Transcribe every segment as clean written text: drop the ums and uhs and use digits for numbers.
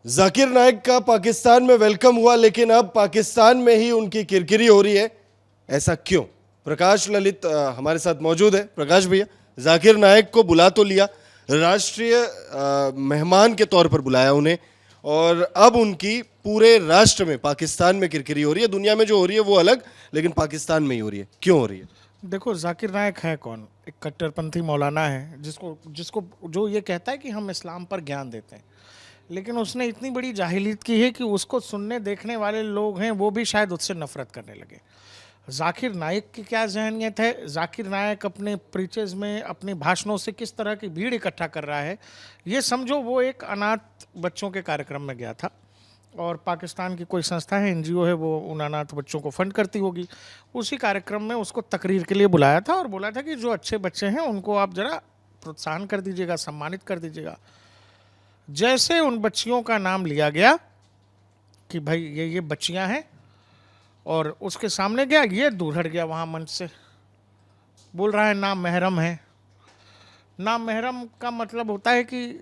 जाकिर नाइक का पाकिस्तान में वेलकम हुआ, लेकिन अब पाकिस्तान में ही उनकी किरकिरी हो रही है। ऐसा क्यों? प्रकाश ललित हमारे साथ मौजूद है। प्रकाश भैया, जाकिर नाइक को बुला तो लिया, राष्ट्रीय मेहमान के तौर पर बुलाया उन्हें, और अब उनकी पूरे राष्ट्र में, पाकिस्तान में किरकिरी हो रही है। दुनिया में जो हो रही है वो अलग, लेकिन पाकिस्तान में ही हो रही है। क्यों हो रही है? देखो, जाकिर नायक है कौन? एक कट्टरपंथी मौलाना है जिसको जिसको जो ये कहता है कि हम इस्लाम पर ज्ञान देते हैं, लेकिन उसने इतनी बड़ी जाहिलियत की है कि उसको सुनने देखने वाले लोग हैं वो भी शायद उससे नफरत करने लगे। जाकिर नाइक की क्या जहनीत है? जाकिर नाइक अपने प्रीचेज में, अपने भाषणों से किस तरह की भीड़ इकट्ठा कर रहा है, ये समझो। वो एक अनाथ बच्चों के कार्यक्रम में गया था और पाकिस्तान की कोई संस्था है, एनजीओ है, वो उन अनाथ बच्चों को फंड करती होगी। उसी कार्यक्रम में उसको तकरीर के लिए बुलाया था और बोला था कि जो अच्छे बच्चे हैं उनको आप ज़रा प्रोत्साहन कर दीजिएगा, सम्मानित कर दीजिएगा। जैसे उन बच्चियों का नाम लिया गया कि भाई ये बच्चियां हैं, और उसके सामने गया, ये दूर हट गया वहाँ मंच से, बोल रहा है नाम महरम है। नाम महरम का मतलब होता है कि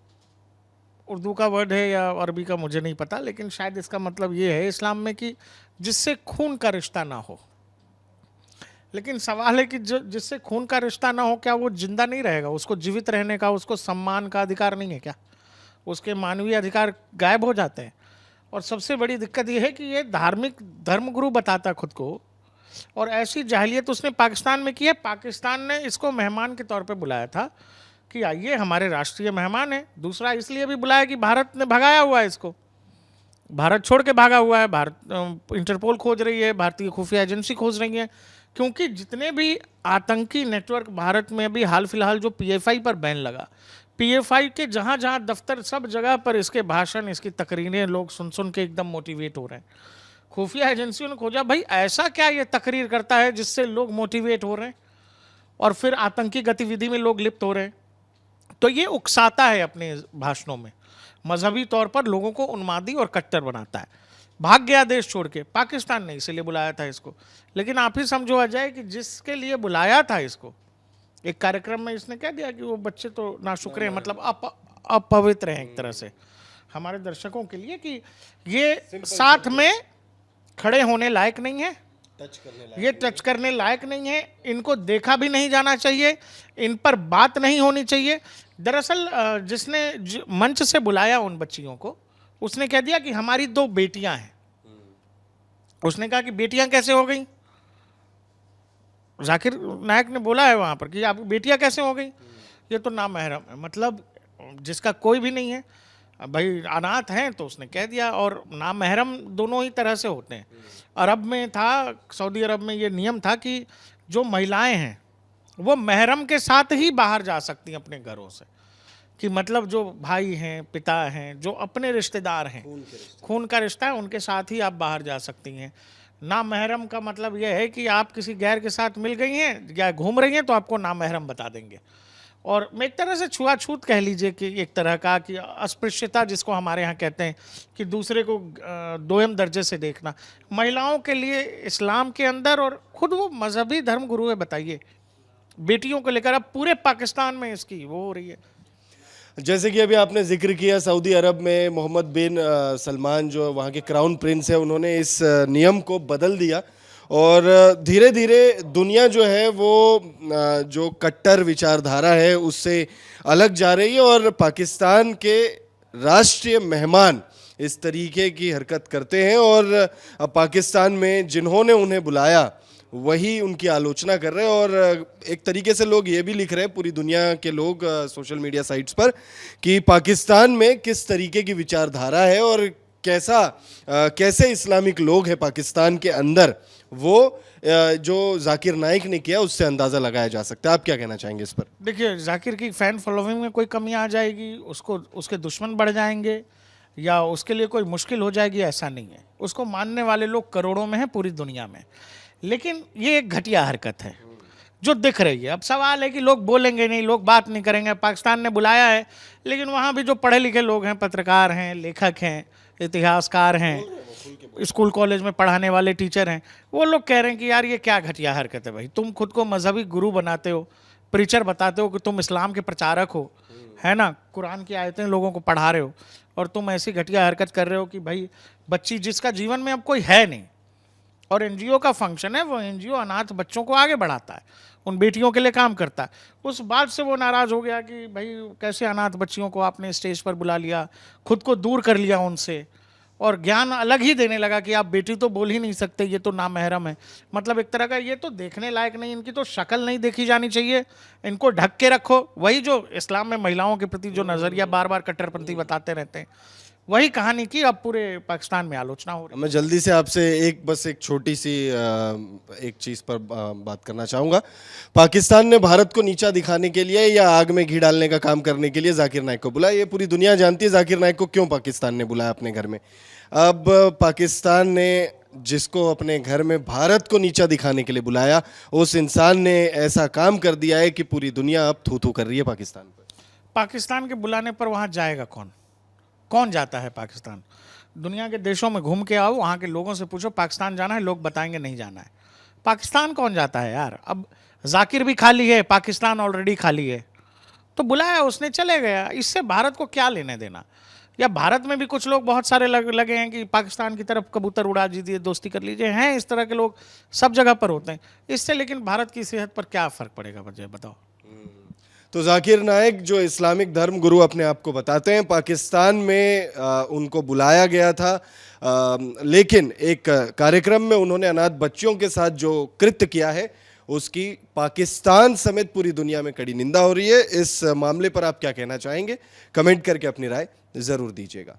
उर्दू का वर्ड है या अरबी का, मुझे नहीं पता, लेकिन शायद इसका मतलब ये है इस्लाम में कि जिससे खून का रिश्ता ना हो। लेकिन सवाल है कि जो जिससे खून का रिश्ता ना हो, क्या वो जिंदा नहीं रहेगा? उसको जीवित रहने का, उसको सम्मान का अधिकार नहीं है क्या? उसके मानवीय अधिकार गायब हो जाते हैं। और सबसे बड़ी दिक्कत ये है कि ये धार्मिक धर्मगुरु बताता खुद को, और ऐसी जाहिलियत उसने पाकिस्तान में की है। पाकिस्तान ने इसको मेहमान के तौर पे बुलाया था कि आइए, हमारे राष्ट्रीय मेहमान है। दूसरा इसलिए भी बुलाया कि भारत ने भगाया हुआ है इसको, भारत छोड़ के भागा हुआ है। भारत, इंटरपोल खोज रही है, भारतीय खुफिया एजेंसी खोज रही है, क्योंकि जितने भी आतंकी नेटवर्क भारत में, अभी हाल फिलहाल जो पीएफआई पर बैन लगा, पीएफआई के जहाँ जहाँ दफ्तर, सब जगह पर इसके भाषण, इसकी तकरीरें लोग सुन सुन के एकदम मोटिवेट हो रहे हैं। खुफिया एजेंसियों ने खोजा, भाई ऐसा क्या ये तकरीर करता है जिससे लोग मोटिवेट हो रहे हैं और फिर आतंकी गतिविधि में लोग लिप्त हो रहे हैं। तो ये उकसाता है अपने भाषणों में, मजहबी तौर पर लोगों को उन्मादी और कट्टर बनाता है। भाग गया देश छोड़ के, पाकिस्तान ने इसीलिए बुलाया था इसको। लेकिन आप ही समझो आ जाए कि जिसके लिए बुलाया था इसको, एक कार्यक्रम में इसने कह दिया कि वो बच्चे तो नाशुक्र हैं, मतलब अपवित्र हैं एक तरह से हमारे दर्शकों के लिए, कि ये साथ में खड़े होने लायक नहीं है, ये टच करने लायक नहीं है, इनको देखा भी नहीं जाना चाहिए, इन पर बात नहीं होनी चाहिए। दरअसल जिसने मंच से बुलाया उन बच्चियों को, उसने कह दिया कि हमारी 2 बेटियां हैं। उसने कहा कि बेटियां कैसे हो गई? जाकिर नायक ने बोला है वहां पर कि आप बेटियां कैसे हो गई? ये तो नामहरम है, मतलब जिसका कोई भी नहीं है, भाई अनाथ हैं, तो उसने कह दिया। और नामहरम दोनों ही तरह से होते हैं। अरब में था, सऊदी अरब में ये नियम था कि जो महिलाएं हैं वो महरम के साथ ही बाहर जा सकती हैं अपने घरों से, कि मतलब जो भाई हैं, पिता हैं, जो अपने रिश्तेदार हैं, खून का रिश्ता है, उनके साथ ही आप बाहर जा सकती हैं। नामहरम का मतलब यह है कि आप किसी गैर के साथ मिल गई हैं या घूम रही हैं तो आपको नामहरम बता देंगे। और मैं एक तरह से छुआछूत कह लीजिए कि एक तरह का, कि अस्पृश्यता जिसको हमारे यहाँ कहते हैं, कि दूसरे को दोयम दर्जे से देखना महिलाओं के लिए इस्लाम के अंदर। और खुद वो मजहबी धर्मगुरु है, बताइए, बेटियों को लेकर अब पूरे पाकिस्तान में इसकी वो हो रही है। जैसे कि अभी आपने जिक्र किया, सऊदी अरब में मोहम्मद बिन सलमान, जो वहाँ के क्राउन प्रिंस है, उन्होंने इस नियम को बदल दिया, और धीरे धीरे दुनिया जो है वो जो कट्टर विचारधारा है उससे अलग जा रही है, और पाकिस्तान के राष्ट्रीय मेहमान इस तरीके की हरकत करते हैं, और अब पाकिस्तान में जिन्होंने उन्हें बुलाया वही उनकी आलोचना कर रहे हैं। और एक तरीके से लोग ये भी लिख रहे हैं, पूरी दुनिया के लोग सोशल मीडिया साइट्स पर, कि पाकिस्तान में किस तरीके की विचारधारा है और कैसे इस्लामिक लोग हैं पाकिस्तान के अंदर, वो जो जाकिर नाइक ने किया उससे अंदाज़ा लगाया जा सकता है। आप क्या कहना चाहेंगे इस पर? देखिए, जाकिर की फ़ैन फॉलोइंग में कोई कमी आ जाएगी, उसको उसके दुश्मन बढ़ जाएंगे, या उसके लिए कोई मुश्किल हो जाएगी, ऐसा नहीं है। उसको मानने वाले लोग करोड़ों में हैं पूरी दुनिया में। लेकिन ये एक घटिया हरकत है जो दिख रही है। अब सवाल है कि लोग बोलेंगे नहीं, लोग बात नहीं करेंगे। पाकिस्तान ने बुलाया है, लेकिन वहाँ भी जो पढ़े लिखे लोग हैं, पत्रकार हैं, लेखक हैं, इतिहासकार हैं, स्कूल कॉलेज में पढ़ाने वाले टीचर हैं, वो लोग कह रहे हैं कि यार ये क्या घटिया हरकत है। भाई, तुम खुद को मजहबी गुरु बनाते हो, प्रीचर बताते हो कि तुम इस्लाम के प्रचारक हो, है ना, कुरान की आयतें लोगों को पढ़ा रहे हो, और तुम ऐसी घटिया हरकत कर रहे हो कि भाई बच्ची जिसका जीवन में अब कोई है नहीं, और एनजीओ का फंक्शन है, वो एनजीओ अनाथ बच्चों को आगे बढ़ाता है, उन बेटियों के लिए काम करता है। उस बात से वो नाराज़ हो गया कि भाई कैसे अनाथ बच्चियों को आपने स्टेज पर बुला लिया, खुद को दूर कर लिया उनसे, और ज्ञान अलग ही देने लगा कि आप बेटी तो बोल ही नहीं सकते, ये तो नामहरम है। मतलब एक तरह का ये तो देखने लायक नहीं, इनकी तो शक्ल नहीं देखी जानी चाहिए, इनको ढक के रखो। वही जो इस्लाम में महिलाओं के प्रति जो नज़रिया बार बार कट्टरपंथी बताते रहते हैं, वही कहानी की अब पूरे पाकिस्तान में आलोचना हो रही है। मैं जल्दी से आपसे एक छोटी सी एक चीज़ पर बात करना चाहूँगा। पाकिस्तान ने भारत को नीचा दिखाने के लिए या आग में घी डालने का काम करने के लिए जाकिर नाइक को बुलाया। ये पूरी दुनिया जानती है जाकिर नाइक को क्यों पाकिस्तान ने बुलाया अपने घर में। अब पाकिस्तान ने जिसको अपने घर में भारत को नीचा दिखाने के लिए बुलाया, उस इंसान ने ऐसा काम कर दिया है कि पूरी दुनिया अब थू थू कर रही है पाकिस्तान पर। पाकिस्तान के बुलाने पर वहाँ जाएगा कौन? कौन जाता है पाकिस्तान? दुनिया के देशों में घूम के आओ, वहाँ के लोगों से पूछो पाकिस्तान जाना है, लोग बताएंगे नहीं जाना है। पाकिस्तान कौन जाता है यार? अब जाकिर भी खाली है, पाकिस्तान ऑलरेडी खाली है, तो बुलाया उसने, चले गया। इससे भारत को क्या लेने देना? या भारत में भी कुछ लोग बहुत सारे लगे हैं कि पाकिस्तान की तरफ कबूतर उड़ा दीजिए, दोस्ती कर लीजिए, हैं इस तरह के लोग सब जगह पर होते हैं। इससे लेकिन भारत की सेहत पर क्या फ़र्क पड़ेगा मुझे बताओ। तो जाकिर नाइक जो इस्लामिक धर्म गुरु अपने आप को बताते हैं, पाकिस्तान में उनको बुलाया गया था, लेकिन एक कार्यक्रम में उन्होंने अनाथ बच्चियों के साथ जो कृत्य किया है उसकी पाकिस्तान समेत पूरी दुनिया में कड़ी निंदा हो रही है। इस मामले पर आप क्या कहना चाहेंगे? कमेंट करके अपनी राय ज़रूर दीजिएगा।